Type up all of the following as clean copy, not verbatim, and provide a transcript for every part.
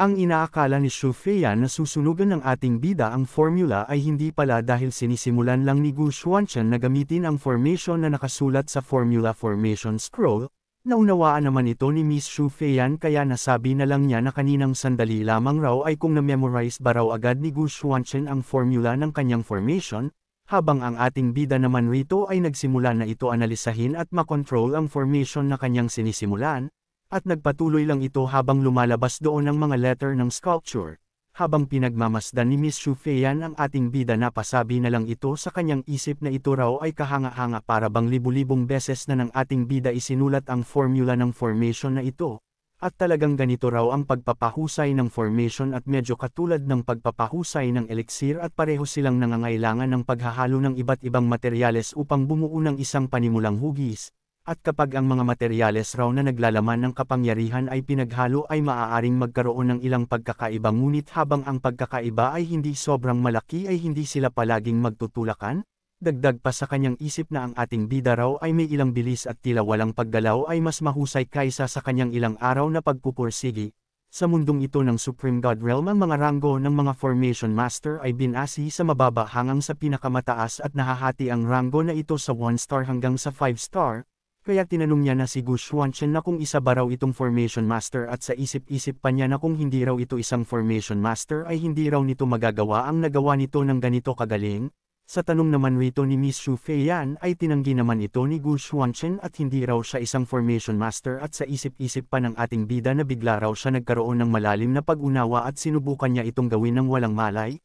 Ang inaakala ni Xu Feiyan na susunugan ng ating bida ang formula ay hindi pala dahil sinisimulan lang ni Gu Xuanchen na gamitin ang formation na nakasulat sa Formula Formation Scroll. Naunawaan naman ito ni Miss Xu Feiyan kaya nasabi na lang niya na kaninang sandali lamang raw ay kung na-memorize ba raw agad ni Gu Xuanchen ang formula ng kanyang formation, habang ang ating bida naman rito ay nagsimula na ito analisahin at makontrol ang formation na kanyang sinisimulan. At nagpatuloy lang ito habang lumalabas doon ang mga letter ng sculpture. Habang pinagmamasdan ni Miss Xu Feiyan ang ating bida napasabi na lang ito sa kanyang isip na ito raw ay kahanga-hanga para bang libu-libong beses na ng ating bida isinulat ang formula ng formation na ito. At talagang ganito raw ang pagpapahusay ng formation at medyo katulad ng pagpapahusay ng elixir at pareho silang nangangailangan ng paghahalo ng iba't ibang materyales upang bumuo ng isang panimulang hugis. At kapag ang mga materyales raw na naglalaman ng kapangyarihan ay pinaghalo ay maaaring magkaroon ng ilang pagkakaiba ngunit habang ang pagkakaiba ay hindi sobrang malaki ay hindi sila palaging magtutulakan. Dagdag pa sa kanyang isip na ang ating bida raw ay may ilang bilis at tila walang paggalaw ay mas mahusay kaysa sa kanyang ilang araw na pagpupursigi. Sa mundong ito ng Supreme God Realm ang mga ranggo ng mga Formation Master ay binasi sa mababa hanggang sa pinakamataas at nahahati ang ranggo na ito sa 1 star hanggang sa 5 star. Kaya tinanong niya na si Gu Xuanchen na kung isa ba raw itong Formation Master at sa isip-isip pa niya na kung hindi raw ito isang Formation Master ay hindi raw nito magagawa ang nagawa nito ng ganito kagaling. Sa tanong naman rito ni Miss Xu Feiyan ay tinanggi naman ito ni Gu Xuanchen at hindi raw siya isang Formation Master at sa isip-isip pa ng ating bida na bigla raw siya nagkaroon ng malalim na pag-unawa at sinubukan niya itong gawin ng walang malay.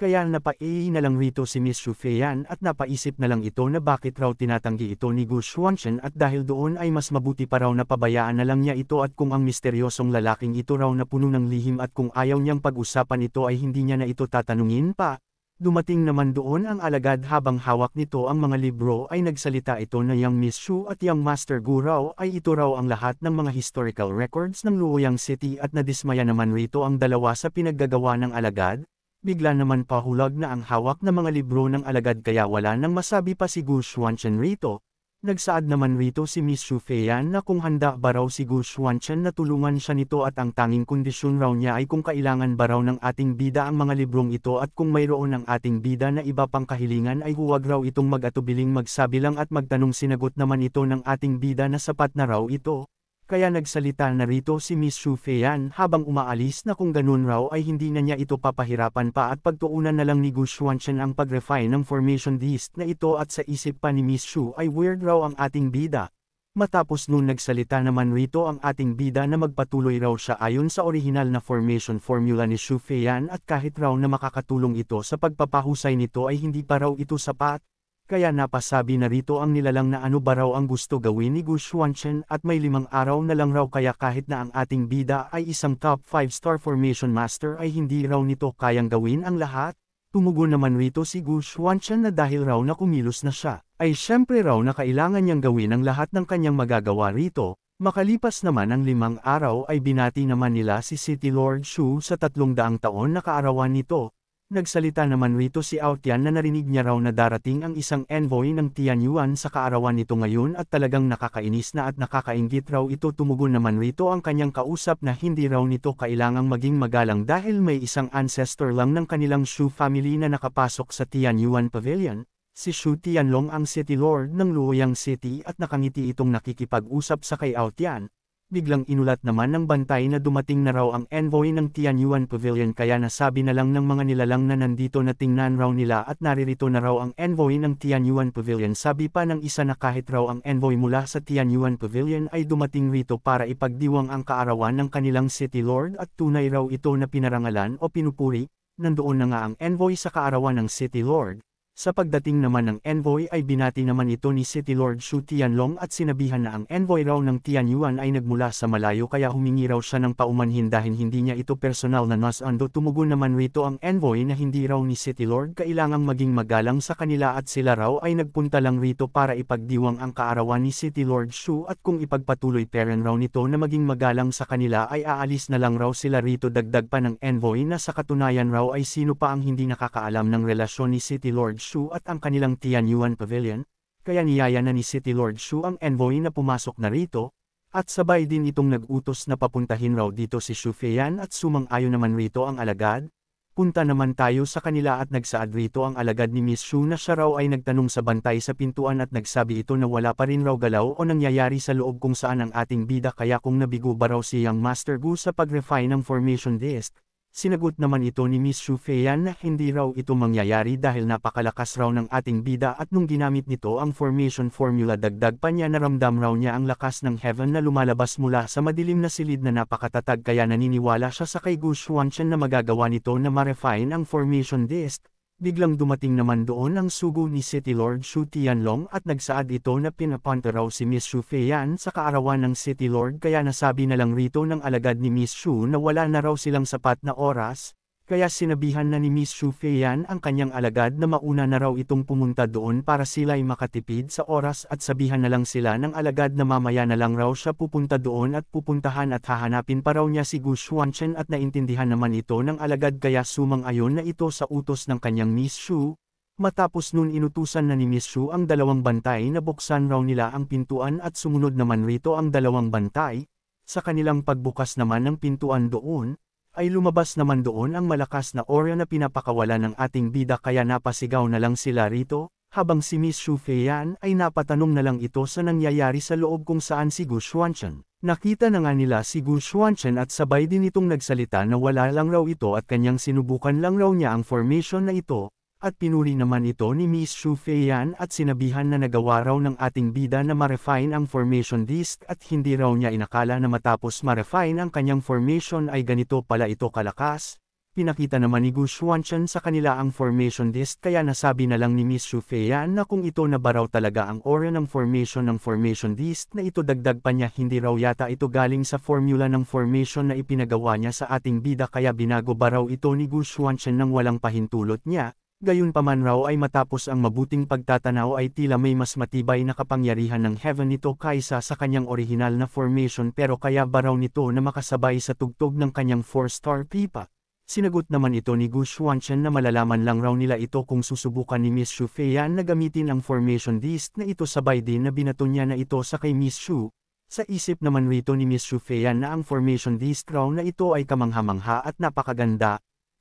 Kaya napaihi na lang rito si Miss Xu Feiyan at napaisip na lang ito na bakit raw tinatanggi ito ni Gu Xuanchen at dahil doon ay mas mabuti pa raw na pabayaan na lang niya ito at kung ang misteryosong lalaking ito raw na puno ng lihim at kung ayaw niyang pag-usapan ito ay hindi niya na ito tatanungin pa. Dumating naman doon ang alagad habang hawak nito ang mga libro ay nagsalita ito na Young Miss Xu at Young Master Gu raw ay ito raw ang lahat ng mga historical records ng Luoyang City at nadismaya naman rito ang dalawa sa pinaggagawa ng alagad. Bigla naman pahulag na ang hawak na mga libro ng alagad kaya wala nang masabi pa si Gu Xuanchen rito. Nagsaad naman rito si Miss Xu Feiyan na kung handa ba raw si Gu Xuanchen na tulungan siya nito at ang tanging kondisyon raw niya ay kung kailangan ba raw ng ating bida ang mga librong ito at kung mayroon ng ating bida na iba pang kahilingan ay huwag raw itong mag-atubiling magsabi lang at magtanong sinagot naman ito ng ating bida na sapat na raw ito. Kaya nagsalita na rito si Miss Xu Feiyan habang umaalis na kung ganun raw ay hindi na niya ito papahirapan pa at pagtuunan na lang ni Gu Xuanchen ang pag-refine ng formation list na ito at sa isip pa ni Miss Xu ay weird raw ang ating bida. Matapos nun nagsalita naman rito ang ating bida na magpatuloy raw siya ayon sa orihinal na formation formula ni Xu Feiyan at kahit raw na makakatulong ito sa pagpapahusay nito ay hindi pa raw ito sapat. Kaya napasabi na rito ang nilalang na ano ba raw ang gusto gawin ni Gu Xuanchen at may 5 araw na lang raw kaya kahit na ang ating bida ay isang top 5 star formation master ay hindi raw nito kayang gawin ang lahat. Tumugon naman rito si Gu Xuanchen na dahil raw na kumilos na siya, ay syempre raw na kailangan niyang gawin ang lahat ng kanyang magagawa rito. Makalipas naman ang 5 araw ay binati naman nila si City Lord Xu sa 300 taon na kaarawan nito. Nagsalita naman rito si Aotian na narinig niya raw na darating ang isang envoy ng Tianyuan sa kaarawan nito ngayon at talagang nakakainis na at nakakainggit raw ito. Tumugon naman rito ang kanyang kausap na hindi raw nito kailangang maging magalang dahil may isang ancestor lang ng kanilang Xu family na nakapasok sa Tianyuan Pavilion. Si Xu Tianlong ang City Lord ng Luoyang City at nakangiti itong nakikipag-usap sa kay Aotian. Biglang inulat naman ng bantay na dumating na raw ang envoy ng Tianyuan Pavilion kaya nasabi na lang ng mga nilalang na nandito na tingnan raw nila at naririto na raw ang envoy ng Tianyuan Pavilion. Sabi pa ng isa na kahit raw ang envoy mula sa Tianyuan Pavilion ay dumating rito para ipagdiwang ang kaarawan ng kanilang City Lord at tunay raw ito na pinarangalan o pinupuri. Nandoon na nga ang envoy sa kaarawan ng City Lord. Sa pagdating naman ng envoy ay binati naman ito ni City Lord Xu Tianlong at sinabihan na ang envoy raw ng Tianyuan ay nagmula sa malayo kaya humingi raw siya ng paumanhin dahil hindi niya ito personal na nasando. Tumugon naman rito ang envoy na hindi raw ni City Lord kailangang maging magalang sa kanila at sila raw ay nagpunta lang rito para ipagdiwang ang kaarawan ni City Lord Xu at kung ipagpatuloy peren raw nito na maging magalang sa kanila ay aalis na lang raw sila rito. Dagdag pa ng envoy na sa katunayan raw ay sino pa ang hindi nakakaalam ng relasyon ni City Lord Xu at ang kanilang Tianyuan Pavilion, kaya niyaya na ni City Lord Xu ang envoy na pumasok na rito. At sabay din itong nag-utos na papuntahin raw dito si Xu Feiyan at sumang-ayon naman rito ang alagad. Punta naman tayo sa kanila at nagsaad rito ang alagad ni Miss Xu na siya raw ay nagtanong sa bantay sa pintuan at nagsabi ito na wala pa rin raw galaw o nangyayari sa loob kung saan ang ating bida kaya kung nabigo ba raw si Yang Master Gu sa pag-refine ng formation disc. Sinagot naman ito ni Miss Xu Feiyan na hindi raw ito mangyayari dahil napakalakas raw ng ating bida at nung ginamit nito ang formation formula dagdag pa niya naramdam raw niya ang lakas ng heaven na lumalabas mula sa madilim na silid na napakatatag kaya naniniwala siya sa kay Gu Xuanchen na magagawa nito na ma-refine ang formation disc. Biglang dumating naman doon ang sugo ni City Lord Xu Tianlong at nagsaad ito na pinapunta raw si Miss Xu Feiyan sa kaarawan ng City Lord kaya nasabi na lang rito ng alagad ni Miss Xu na wala na raw silang sapat na oras, kaya sinabihan na ni Miss Xu Feiyan ang kanyang alagad na mauna na raw itong pumunta doon para sila'y makatipid sa oras at sabihan na lang sila ng alagad na mamaya na lang raw siya pupunta doon at pupuntahan at hahanapin pa raw niya si Gu Xuanchen at naintindihan naman ito ng alagad kaya sumang-ayon na ito sa utos ng kanyang Miss Xu. Matapos nun inutusan na ni Miss Xu ang dalawang bantay na buksan raw nila ang pintuan at sumunod naman rito ang dalawang bantay. Sa kanilang pagbukas naman ng pintuan doon, ay lumabas naman doon ang malakas na aura na pinapakawala ng ating bida kaya napasigaw na lang sila rito, habang si Miss Xu Feiyan ay napatanong na lang ito sa nangyayari sa loob kung saan si Gu Xuanchen. Nakita na nga nila si Gu Xuanchen at sabay din itong nagsalita na wala lang raw ito at kanyang sinubukan lang raw niya ang formation na ito. At pinuri naman ito ni Miss Xu Feiyan at sinabihan na nagawa raw ng ating bida na ma-refine ang formation disc at hindi raw niya inakala na matapos ma-refine ang kanyang formation ay ganito pala ito kalakas. Pinakita naman ni Gu Xuanchen sa kanila ang formation disc kaya nasabi na lang ni Miss Xu Feiyan na kung ito na ba raw talaga ang aura ng formation disc na ito dagdag pa niya hindi raw yata ito galing sa formula ng formation na ipinagawa niya sa ating bida kaya binago ba raw ito ni Gu Xuanchen nang walang pahintulot niya. Gayunpaman raw ay matapos ang mabuting pagtatanaw ay tila may mas matibay na kapangyarihan ng heaven nito kaysa sa kanyang orihinal na formation pero kaya ba raw nito na makasabay sa tugtog ng kanyang 4-star pipa. Sinagot naman ito ni Gu Xuanchen na malalaman lang raw nila ito kung susubukan ni Miss Xu Feiyan na gamitin ang formation disc na ito sabay din na binato niya na ito sa kay Miss Xu. Sa isip naman rito ni Miss Xu Feiyan na ang formation disc raw na ito ay kamangha-mangha at napakaganda.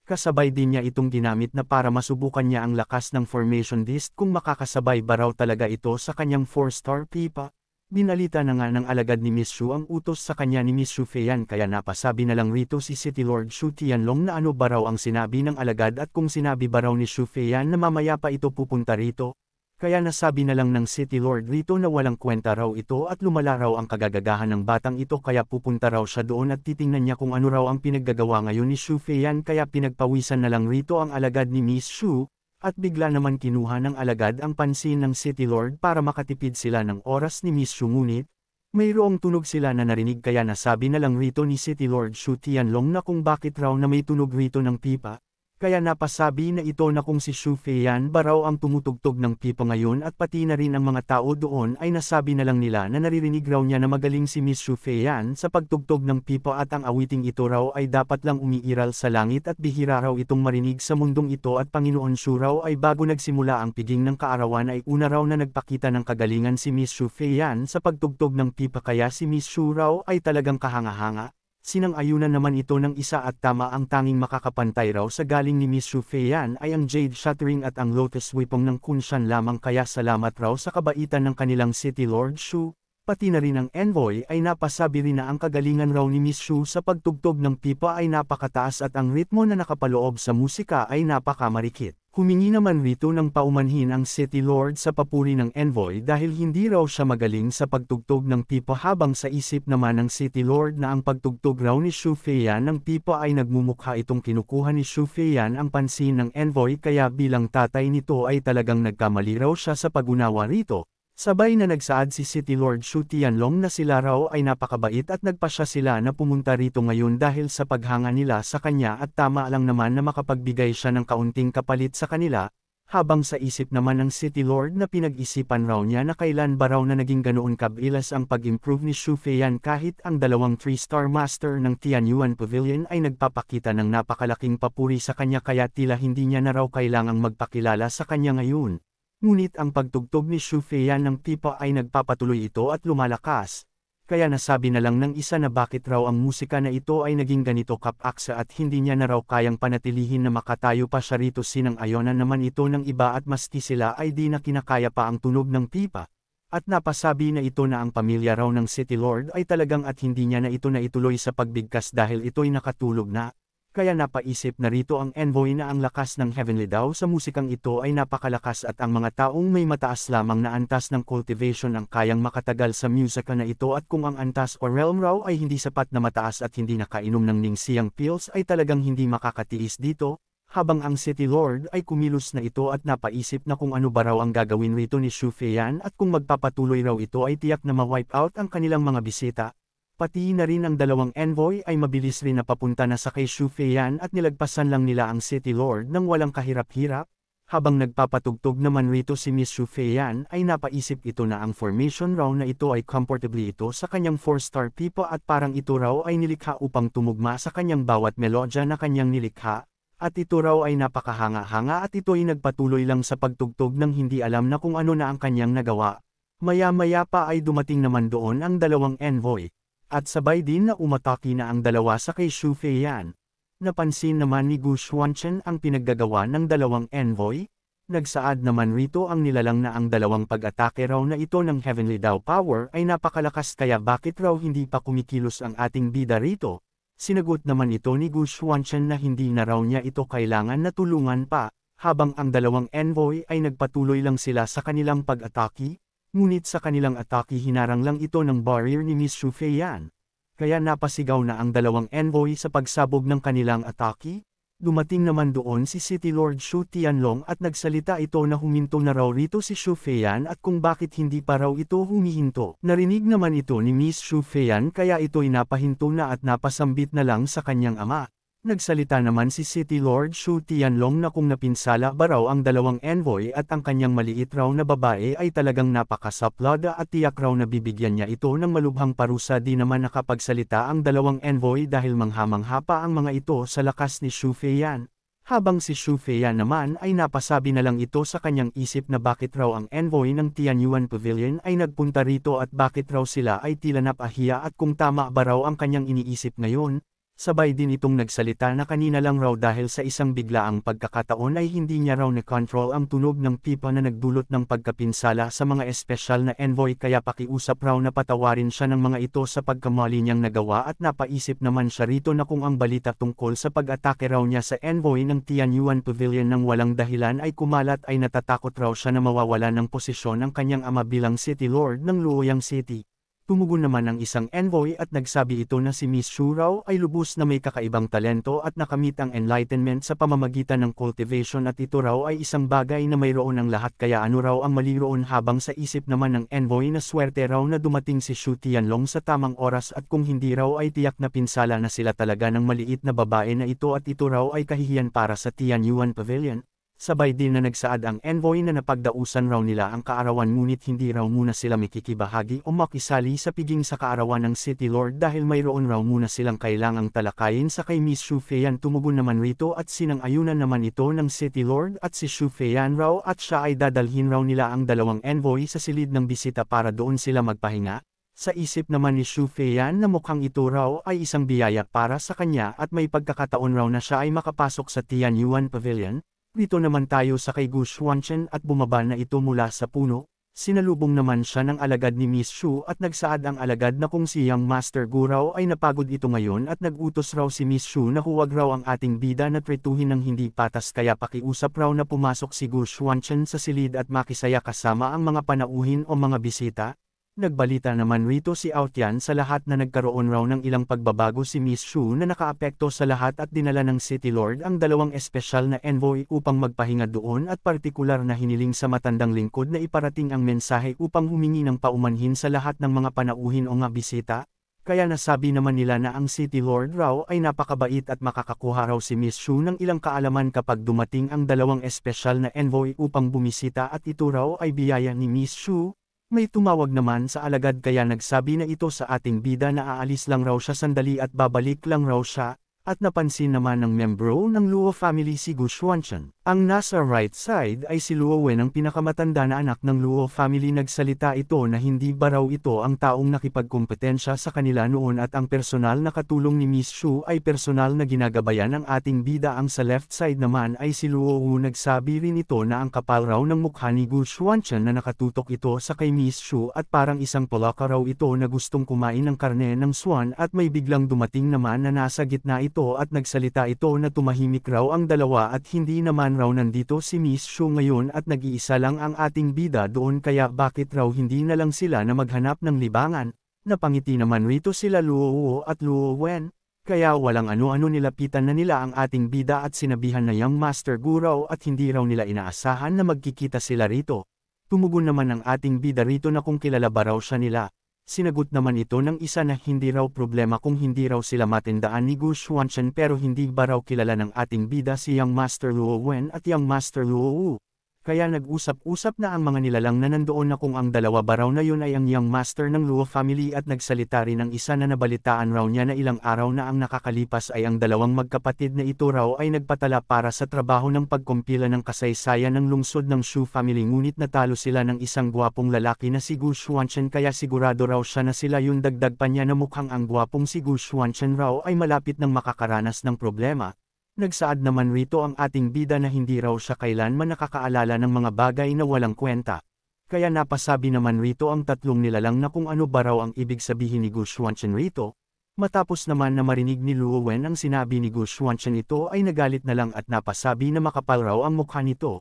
Kasabay din niya itong ginamit na para masubukan niya ang lakas ng formation disc kung makakasabay ba raw talaga ito sa kanyang 4-star pipa. Binalita na nga ng alagad ni Miss Xu ang utos sa kanya ni Miss Xu Feiyan kaya napasabi na lang rito si City Lord Xu Tianlong na ano ba raw ang sinabi ng alagad at kung sinabi ba raw ni Xu Feiyan na mamaya pa ito pupunta rito. Kaya nasabi na lang ng City Lord rito na walang kwenta raw ito at lumala raw ang kagagagahan ng batang ito kaya pupunta raw siya doon at titingnan niya kung ano raw ang pinaggagawa ngayon ni Xu Feiyan kaya pinagpawisan na lang rito ang alagad ni Miss Xu, at bigla naman kinuha ng alagad ang pansin ng City Lord para makatipid sila ng oras ni Miss Xu ngunit, mayroong tunog sila na narinig kaya nasabi na lang rito ni City Lord Xu Tianlong na kung bakit raw na may tunog rito ng pipa. Kaya napasabi na ito na kung si Xu Feiyan ba raw ang tumutugtog ng pipa ngayon at pati na rin ang mga tao doon ay nasabi na lang nila na naririnig raw niya na magaling si Miss Xu Feiyan sa pagtugtog ng pipa at ang awiting ito raw ay dapat lang umiiral sa langit at bihira raw itong marinig sa mundong ito at Panginoon Xu raw ay bago nagsimula ang piging ng kaarawan ay una raw na nagpakita ng kagalingan si Miss Xu Feiyan sa pagtugtog ng pipa kaya si Miss Xu raw ay talagang kahanga-hanga. Sinang-ayunan naman ito ng isa at tama ang tanging makakapantay raw sa galing ni Miss Xu Feiyan ay ang Jade Shattering at ang Lotus Weapon ng Kunshan lamang kaya salamat raw sa kabaitan ng kanilang City Lord Xu, pati na rin ang envoy ay napasabi rin na ang kagalingan raw ni Miss Xu sa pagtugtog ng pipa ay napakataas at ang ritmo na nakapaloob sa musika ay napakamarikit. Humingi naman rito ng paumanhin ang City Lord sa papuri ng envoy dahil hindi raw siya magaling sa pagtugtog ng pipa habang sa isip naman ng City Lord na ang pagtugtog raw ni Xu Feiyan ng pipa ay nagmumukha itong kinukuha ni Xu Feiyan ang pansin ng envoy kaya bilang tatay nito ay talagang nagkamali raw siya sa pag-unawa rito. Sabay na nagsaad si City Lord Xu Tianlong na sila raw ay napakabait at nagpasya sila na pumunta rito ngayon dahil sa paghanga nila sa kanya at tama lang naman na makapagbigay siya ng kaunting kapalit sa kanila, habang sa isip naman ng City Lord na pinag-isipan raw niya na kailan ba raw na naging ganoon kabilas ang pag-improve ni Xu Feiyan kahit ang dalawang 3-star master ng Tianyuan Pavilion ay nagpapakita ng napakalaking papuri sa kanya kaya tila hindi niya na raw kailangang magpakilala sa kanya ngayon. Ngunit ang pagtugtog ni Xu Feiyan ng pipa ay nagpapatuloy ito at lumalakas. kaya nasabi na lang ng isa na bakit raw ang musika na ito ay naging ganito kapaksa at hindi niya na raw kayang panatilihin na makatayo pa siya rito. Sinang-ayonan naman ito ng iba at maski sila ay di na kinakaya pa ang tunog ng pipa. At napasabi na ito na ang pamilya raw ng City Lord ay talagang at hindi niya na ito naituloy sa pagbigkas dahil ito'y nakatulog na. Kaya napaisip na rito ang envoy na ang lakas ng Heavenly daw sa musikang ito ay napakalakas at ang mga taong may mataas lamang na antas ng cultivation ang kayang makatagal sa musika na ito at kung ang antas o realm raw ay hindi sapat na mataas at hindi nakainom ng ningsiyang pills ay talagang hindi makakatiis dito, habang ang City Lord ay kumilos na ito at napaisip na kung ano ba raw ang gagawin rito ni Xu Feiyan at kung magpapatuloy raw ito ay tiyak na ma-wipe out ang kanilang mga bisita. Pati na rin ang dalawang envoy ay mabilis rin na papunta na sa kay Xu Feiyan at nilagpasan lang nila ang City Lord nang walang kahirap-hirap. Habang nagpapatugtog naman rito si Miss Xu Feiyan ay napaisip ito na ang formation raw na ito ay comfortably ito sa kanyang 4-star pipa at parang ito raw ay nilikha upang tumugma sa kanyang bawat melodya na kanyang nilikha. At ito raw ay napakahanga-hanga at ito'y nagpatuloy lang sa pagtugtog nang hindi alam na kung ano na ang kanyang nagawa. Maya-maya pa ay dumating naman doon ang dalawang envoy. At sabay din na umatake na ang dalawa sa kay Xu Feiyan. Napansin naman ni Gu Xuanchen ang pinaggagawa ng dalawang envoy. Nagsaad naman rito ang nilalang na ang dalawang pag-atake raw na ito ng Heavenly Dao Power ay napakalakas kaya bakit raw hindi pa kumikilos ang ating bida rito. Sinagot naman ito ni Gu Xuanchen na hindi na raw niya ito kailangan na tulungan pa, habang ang dalawang envoy ay nagpatuloy lang sila sa kanilang pag-atake. Ngunit sa kanilang atake hinarang lang ito ng barrier ni Miss Xu Feiyan. Kaya napasigaw na ang dalawang envoy sa pagsabog ng kanilang atake. Dumating naman doon si City Lord Xu Tianlong at nagsalita ito na huminto na raw rito si Xu Feiyan at kung bakit hindi pa raw ito humihinto. Narinig naman ito ni Miss Xu Feiyan kaya ito'y napahinto na at napasambit na lang sa kanyang ama. Nagsalita naman si City Lord Xu Tianlong na kung napinsala ba raw ang dalawang envoy at ang kanyang maliit raw na babae ay talagang napakasaplada at tiyak raw na bibigyan niya ito ng malubhang parusa. Di naman nakapagsalita ang dalawang envoy dahil mangha-mangha pa ang mga ito sa lakas ni Xu Feiyan. Habang si Xu Feiyan naman ay napasabi na lang ito sa kanyang isip na bakit raw ang envoy ng Tianyuan Pavilion ay nagpunta rito at bakit raw sila ay tila napahiya at kung tama ba raw ang kanyang iniisip ngayon. Sabay din itong nagsalita na kanina lang raw dahil sa isang biglaang pagkakataon ay hindi niya raw na-control ang tunog ng pipa na nagdulot ng pagkapinsala sa mga espesyal na envoy kaya pakiusap raw na patawarin siya ng mga ito sa pagkamali niyang nagawa at napaisip naman siya rito na kung ang balita tungkol sa pag-atake raw niya sa envoy ng Tianyuan Pavilion ng walang dahilan ay kumalat ay natatakot raw siya na mawawala ng posisyon ang kanyang ama bilang City Lord ng Luoyang City. Tumugon naman ang isang envoy at nagsabi ito na si Miss Xu raw ay lubos na may kakaibang talento at nakamit ang enlightenment sa pamamagitan ng cultivation at ito raw ay isang bagay na mayroon ang lahat kaya ano raw ang mali roon habang sa isip naman ng envoy na swerte raw na dumating si Xu Tianlong sa tamang oras at kung hindi raw ay tiyak na pinsala na sila talaga ng maliit na babae na ito at ito raw ay kahihiyan para sa Tianyuan Pavilion. Sabay din na nagsaad ang envoy na napagdausan raw nila ang kaarawan ngunit hindi raw muna sila makikibahagi o makisali sa piging sa kaarawan ng City Lord dahil mayroon raw muna silang kailangang talakayin sa kay Miss Xu Feiyan. Tumugon naman rito at sinang-ayunan naman ito ng City Lord at si Xu Feiyan raw at siya ay dadalhin raw nila ang dalawang envoy sa silid ng bisita para doon sila magpahinga. Sa isip naman ni Xu Feiyan na mukhang ito raw ay isang biyaya para sa kanya at may pagkakataon raw na siya ay makapasok sa Tianyuan Pavilion. Dito naman tayo sa kay Gu Xuanchen at bumaba na ito mula sa puno. Sinalubong naman siya ng alagad ni Miss Xu at nagsaad ang alagad na kung si Young Master Gu raw ay napagod ito ngayon at nagutos raw si Miss Xu na huwag raw ang ating bida na tretuhin ng hindi patas kaya pakiusap raw na pumasok si Gu Xuanchen sa silid at makisaya kasama ang mga panauhin o mga bisita. Nagbalita naman rito si Aotian sa lahat na nagkaroon raw ng ilang pagbabago si Miss Xu na nakaapekto sa lahat at dinala ng City Lord ang dalawang espesyal na envoy upang magpahinga doon at partikular na hiniling sa matandang lingkod na iparating ang mensahe upang humingi ng paumanhin sa lahat ng mga panauhin o nga bisita. Kaya nasabi naman nila na ang City Lord raw ay napakabait at makakakuha raw si Miss Xu ng ilang kaalaman kapag dumating ang dalawang espesyal na envoy upang bumisita at ito raw ay biyaya ni Miss Xu. May tumawag naman sa alagad kaya nagsabi na ito sa ating bida na aalis lang raw siya sandali at babalik lang raw siya. At napansin naman ng membro ng Luo family si Gu Xuanchen. Ang nasa right side ay si Luo Wen, ang pinakamatanda na anak ng Luo family. Nagsalita ito na hindi ba raw ito ang taong nakipagkompetensya sa kanila noon at ang personal na katulong ni Miss Shu ay personal na ginagabayan ng ating bida. Ang sa left side naman ay si Luo Wu. Nagsabi rin ito na ang kapal raw ng mukha ni Gu Xuanchen na nakatutok ito sa kay Miss Shu at parang isang palaka raw ito na gustong kumain ng karne ng swan at may biglang dumating naman na nasa gitna ito at nagsalita ito na tumahimik raw ang dalawa at hindi naman raw nandito si Miss Shu ngayon at nag-iisa lang ang ating bida doon, kaya bakit raw hindi na lang sila na maghanap ng libangan. Napangiti naman rito sila Luo Wu at Luo Wen, kaya walang ano-ano nilapitan na nila ang ating bida at sinabihan na Young Master Gu raw at hindi raw nila inaasahan na magkikita sila rito. Tumugon naman ang ating bida rito na kung kilala ba raw siya nila. Sinagot naman ito ng isa na hindi raw problema kung hindi raw sila matindaan ni Gu Xuanchen, pero hindi ba raw kilala ng ating bida si Young Master Luo Wen at Young Master Luo Wu. Kaya nag-usap-usap na ang mga nilalang na nandoon na kung ang dalawa ba raw na yun ay ang Young Master ng Luo family, at nagsalita rin ng isa na nabalitaan raw niya na ilang araw na ang nakakalipas ay ang dalawang magkapatid na ito raw ay nagpatala para sa trabaho ng pagkumpila ng kasaysayan ng lungsod ng Shu family, ngunit natalo sila ng isang gwapong lalaki na si Gu Xuanchen, kaya sigurado raw siya na sila yun. Dagdag pa niya na mukhang ang gwapong si Gu Xuanchen raw ay malapit ng makakaranas ng problema. Nagsaad naman rito ang ating bida na hindi raw siya kailanman nakakaalala ng mga bagay na walang kwenta. Kaya napasabi naman rito ang tatlong nilalang na kung ano ba raw ang ibig sabihin ni Gu Xuanchen rito. Matapos naman na marinig ni Luo Wen ang sinabi ni Gu Xuanchen, ito ay nagalit na lang at napasabi na makapal raw ang mukha nito.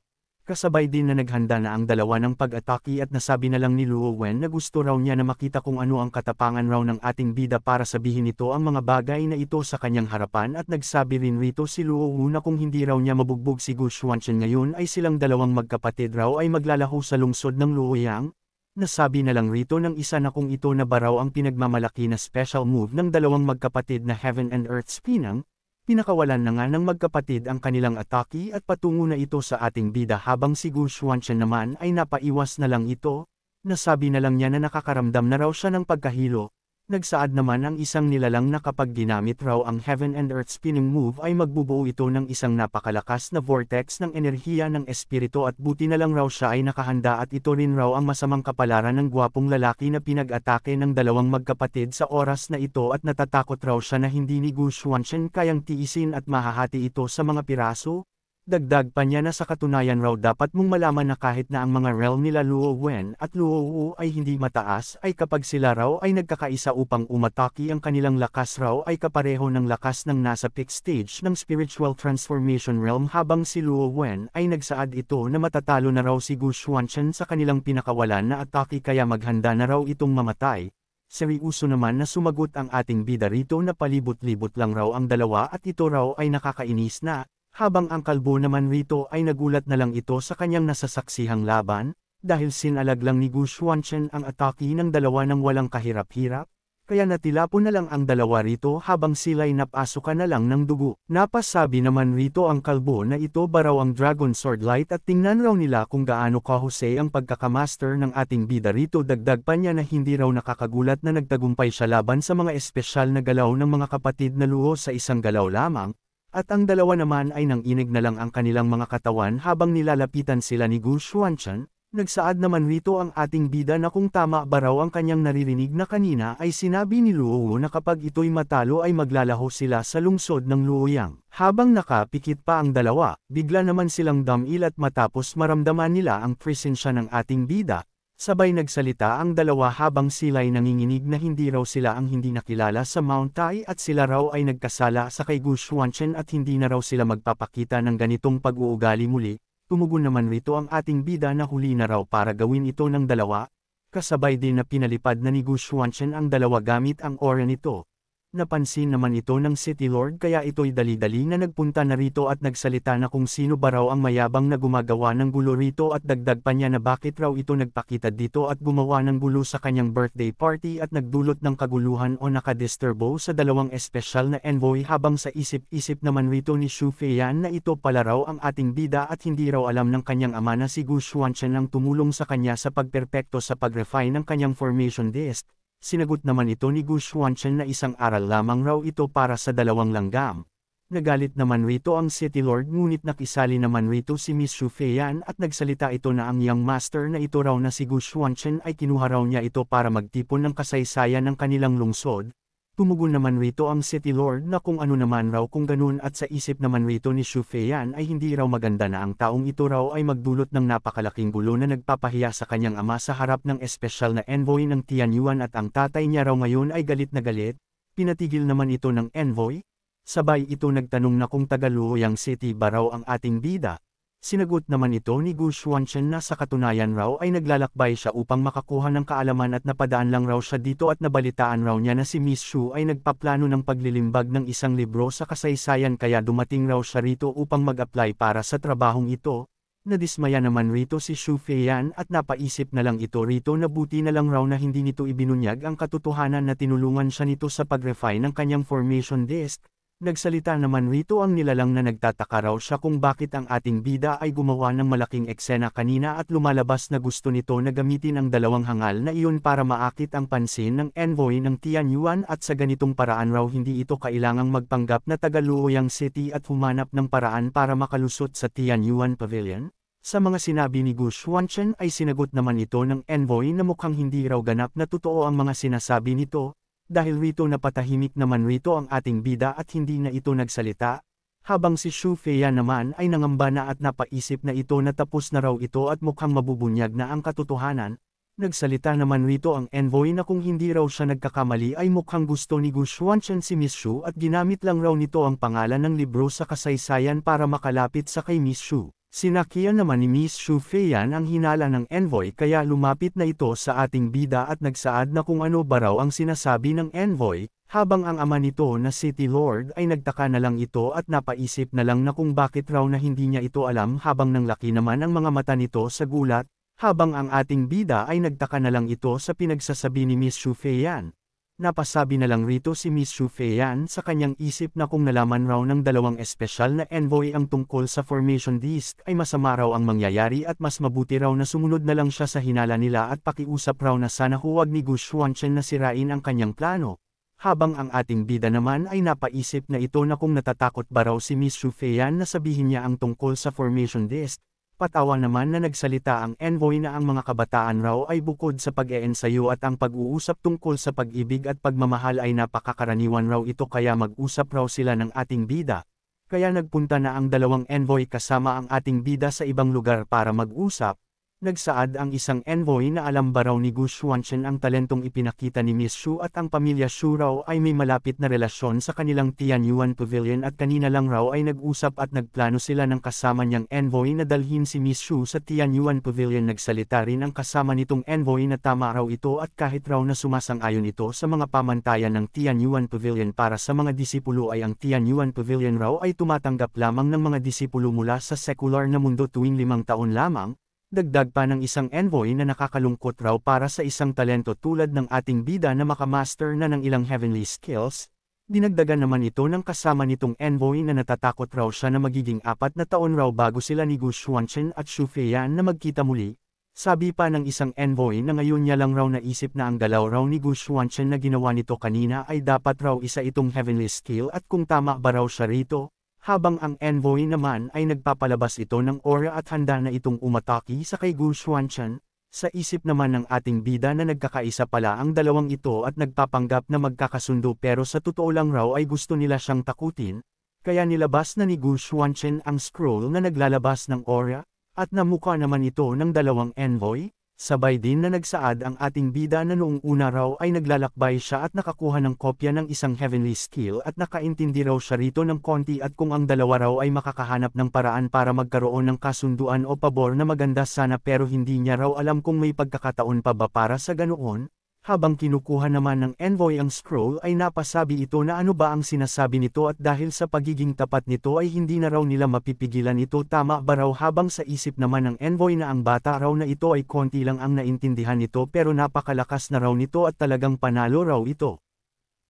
Kasabay din na naghanda na ang dalawa ng pag-atake at nasabi na lang ni Luo Wen na gusto raw niya na makita kung ano ang katapangan raw ng ating bida para sabihin nito ang mga bagay na ito sa kanyang harapan, at nagsabi rin rito si Luo Wu na kung hindi raw niya mabugbog si Gu Xuanchen ngayon ay silang dalawang magkapatid raw ay maglalaho sa lungsod ng Luoyang. Nasabi na lang rito ng isa na kung ito na ba raw ang pinagmamalaki na special move ng dalawang magkapatid na Heaven and Earth Spinang. Pinakawalan na nga ng magkapatid ang kanilang atake at patungo na ito sa ating bida, habang si Gu Xuanchen naman ay napaiwas na lang ito. Nasabi na lang niya na nakakaramdam na raw siya ng pagkahilo. Nagsaad naman ang isang nilalang na kapag ginamit raw ang Heaven and Earth Spinning move ay magbubuo ito ng isang napakalakas na vortex ng enerhiya ng espiritu, at buti na lang raw siya ay nakahanda, at ito rin raw ang masamang kapalaran ng gwapong lalaki na pinag-atake ng dalawang magkapatid sa oras na ito, at natatakot raw siya na hindi ni Gu Xuanchen kayang tiisin at mahahati ito sa mga piraso. Dagdag pa niya na sa katunayan raw dapat mong malaman na kahit na ang mga realm nila Luo Wen at Luo Wu ay hindi mataas, ay kapag sila raw ay nagkakaisa upang umatake, ang kanilang lakas raw ay kapareho ng lakas ng nasa peak stage ng spiritual transformation realm, habang si Luo Wen ay nagsaad ito na matatalo na raw si Gu Xuanchen sa kanilang pinakawalan na atake, kaya maghanda na raw itong mamatay. Seryoso naman na sumagot ang ating bida rito na palibot-libot lang raw ang dalawa at ito raw ay nakakainis na. Habang ang kalbo naman rito ay nagulat na lang ito sa kanyang nasasaksihang laban, dahil sinalag lang ni Gu Xuanchen ang atake ng dalawa ng walang kahirap-hirap, kaya natilapon na lang ang dalawa rito habang sila'y napasukan na lang ng dugo. Napasabi naman rito ang kalbo na ito ba raw ang Dragon Sword Light, at tingnan raw nila kung gaano kahusay ang pagkakamaster ng ating bida rito. Dagdag pa niya na hindi raw nakakagulat na nagtagumpay siya laban sa mga espesyal na galaw ng mga kapatid na Luo sa isang galaw lamang. At ang dalawa naman ay nanginig na lang ang kanilang mga katawan habang nilalapitan sila ni Gu Xuanchen. Nagsaad naman rito ang ating bida na kung tama ba raw ang kanyang naririnig na kanina ay sinabi ni Luo Wu na kapag ito'y matalo ay maglalaho sila sa lungsod ng Luoyang. Habang nakapikit pa ang dalawa, bigla naman silang damil, at matapos maramdaman nila ang presensya ng ating bida, sabay nagsalita ang dalawa habang sila'y nanginginig na hindi raw sila ang hindi nakilala sa Mount Tai, at sila raw ay nagkasala sa kay Gu Xuanchen at hindi na raw sila magpapakita ng ganitong pag-uugali muli. Tumugon naman rito ang ating bida na huli na raw para gawin ito ng dalawa. Kasabay din na pinalipad na ni Gu Xuanchen ang dalawa gamit ang aura nito. Napansin naman ito ng City Lord, kaya ito'y dali-dali na nagpunta na rito at nagsalita na kung sino ba raw ang mayabang na gumagawa ng gulo rito, at dagdag pa niya na bakit raw ito nagpakita dito at gumawa ng gulo sa kanyang birthday party at nagdulot ng kaguluhan o nakadisturbo sa dalawang espesyal na envoy, habang sa isip-isip naman rito ni Xu Feiyan na ito pala raw ang ating bida at hindi raw alam ng kanyang ama na si Gu Xuanchen ang tumulong sa kanya sa pagperpekto sa pag-refine ng kanyang formation disc. Sinagot naman ito ni Gu Xuanchen na isang aral lamang raw ito para sa dalawang langgam. Nagalit naman rito ang City Lord ngunit nakisali naman rito si Miss Xu Feiyan at nagsalita ito na ang young master na ito raw na si Gu Xuanchen ay kinuha raw niya ito para magtipon ng kasaysayan ng kanilang lungsod. Tumugon naman rito ang City Lord na kung ano naman raw kung ganun at sa isip naman rito ni Xu Feiyan ay hindi raw maganda na ang taong ito raw ay magdulot ng napakalaking gulo na nagpapahiya sa kanyang ama sa harap ng espesyal na envoy ng Tianyuan at ang tatay niya raw ngayon ay galit na galit. Pinatigil naman ito ng envoy. Sabay ito nagtanong na kung taga Luoyang City ba raw ang ating bida. Sinagot naman ito ni Gu Xuanchen na sa katunayan raw ay naglalakbay siya upang makakuha ng kaalaman at napadaan lang raw siya dito at nabalitaan raw niya na si Miss Xu ay nagpaplano ng paglilimbag ng isang libro sa kasaysayan kaya dumating raw siya rito upang mag-apply para sa trabahong ito. Nadismaya naman rito si Xu Feiyan at napaisip na lang ito rito na buti na lang raw na hindi nito ibinunyag ang katotohanan na tinulungan siya nito sa pag-refine ng kanyang formation disc. Nagsalita naman rito ang nilalang na nagtataka raw siya kung bakit ang ating bida ay gumawa ng malaking eksena kanina at lumalabas na gusto nito na gamitin ang dalawang hangal na iyon para maakit ang pansin ng envoy ng Tianyuan at sa ganitong paraan raw hindi ito kailangang magpanggap na taga Luoyang City at humanap ng paraan para makalusot sa Tianyuan Pavilion. Sa mga sinabi ni Gu Xuanchen ay sinagot naman ito ng envoy na mukhang hindi raw ganap na totoo ang mga sinasabi nito. Dahil rito napatahimik naman rito ang ating bida at hindi na ito nagsalita, habang si Xu Feiyan naman ay nangamba na at napaisip na ito na tapos na raw ito at mukhang mabubunyag na ang katotohanan. Nagsalita naman rito ang envoy na kung hindi raw siya nagkakamali ay mukhang gusto ni Gu Xuanchen si Miss Xu at ginamit lang raw nito ang pangalan ng libro sa kasaysayan para makalapit sa kay Miss Xu. Sinakihan naman ni Miss Xu Feiyan ang hinala ng envoy kaya lumapit na ito sa ating bida at nagsaad na kung ano ba raw ang sinasabi ng envoy, habang ang ama nito na City Lord ay nagtaka na lang ito at napaisip na lang na kung bakit raw na hindi niya ito alam habang nanglaki naman ang mga mata nito sa gulat, habang ang ating bida ay nagtaka na lang ito sa pinagsasabi ni Miss Xu Feiyan. Napasabi na lang rito si Miss Xu Feiyan sa kanyang isip na kung nalaman raw ng dalawang espesyal na envoy ang tungkol sa formation disc ay masama raw ang mangyayari at mas mabuti raw na sumunod na lang siya sa hinala nila at pakiusap raw na sana huwag ni Gu Xuanchen na sirain ang kanyang plano. Habang ang ating bida naman ay napaisip na ito na kung natatakot ba raw si Miss Xu Feiyan na sabihin niya ang tungkol sa formation disc. Patawa naman na nagsalita ang envoy na ang mga kabataan raw ay bukod sa pag-eensayo at ang pag-uusap tungkol sa pag-ibig at pagmamahal ay napakakaraniwan raw ito kaya mag-usap raw sila ng ating bida. Kaya nagpunta na ang dalawang envoy kasama ang ating bida sa ibang lugar para mag-usap. Nagsaad ang isang envoy na alam ba raw ni Gu Xuanchen ang talentong ipinakita ni Miss Xu at ang pamilya Xu raw ay may malapit na relasyon sa kanilang Tianyuan Pavilion at kanina lang raw ay nag-usap at nagplano sila ng kasama niyang envoy na dalhin si Miss Xu sa Tianyuan Pavilion. Nagsalita rin ang kasama nitong envoy na tama raw ito at kahit raw na sumasang-ayon ito sa mga pamantayan ng Tianyuan Pavilion para sa mga disipulo ay ang Tianyuan Pavilion raw ay tumatanggap lamang ng mga disipulo mula sa sekular na mundo tuwing 5 taon lamang. Dagdag pa ng isang envoy na nakakalungkot raw para sa isang talento tulad ng ating bida na makamaster na ng ilang heavenly skills. Dinagdagan naman ito ng kasama nitong envoy na natatakot raw siya na magiging 4 na taon raw bago sila ni Gu Xuanchen at Xu Feiyan na magkita muli. Sabi pa ng isang envoy na ngayon niya lang raw naisip na ang galaw raw ni Gu Xuanchen na ginawa nito kanina ay dapat raw isa itong heavenly skill at kung tama ba raw siya rito. Habang ang envoy naman ay nagpapalabas ito ng aura at handa na itong umataki sa kay Gu Xuanchen, sa isip naman ng ating bida na nagkakaisa pala ang dalawang ito at nagpapanggap na magkakasundo pero sa totoo lang raw ay gusto nila siyang takutin, kaya nilabas na ni Gu Xuanchen ang scroll na naglalabas ng aura, at namukha naman ito ng dalawang envoy. Sabay din na nagsaad ang ating bida na noong una raw ay naglalakbay siya at nakakuha ng kopya ng isang heavenly skill at nakaintindi raw siya rito ng konti at kung ang dalawa raw ay makakahanap ng paraan para magkaroon ng kasunduan o pabor na maganda sana pero hindi niya raw alam kung may pagkakataon pa ba para sa ganoon. Habang kinukuha naman ng envoy ang scroll ay napasabi ito na ano ba ang sinasabi nito at dahil sa pagiging tapat nito ay hindi na raw nila mapipigilan ito tama ba raw habang sa isip naman ng envoy na ang bata raw na ito ay konti lang ang naintindihan nito pero napakalakas na raw nito at talagang panalo raw ito.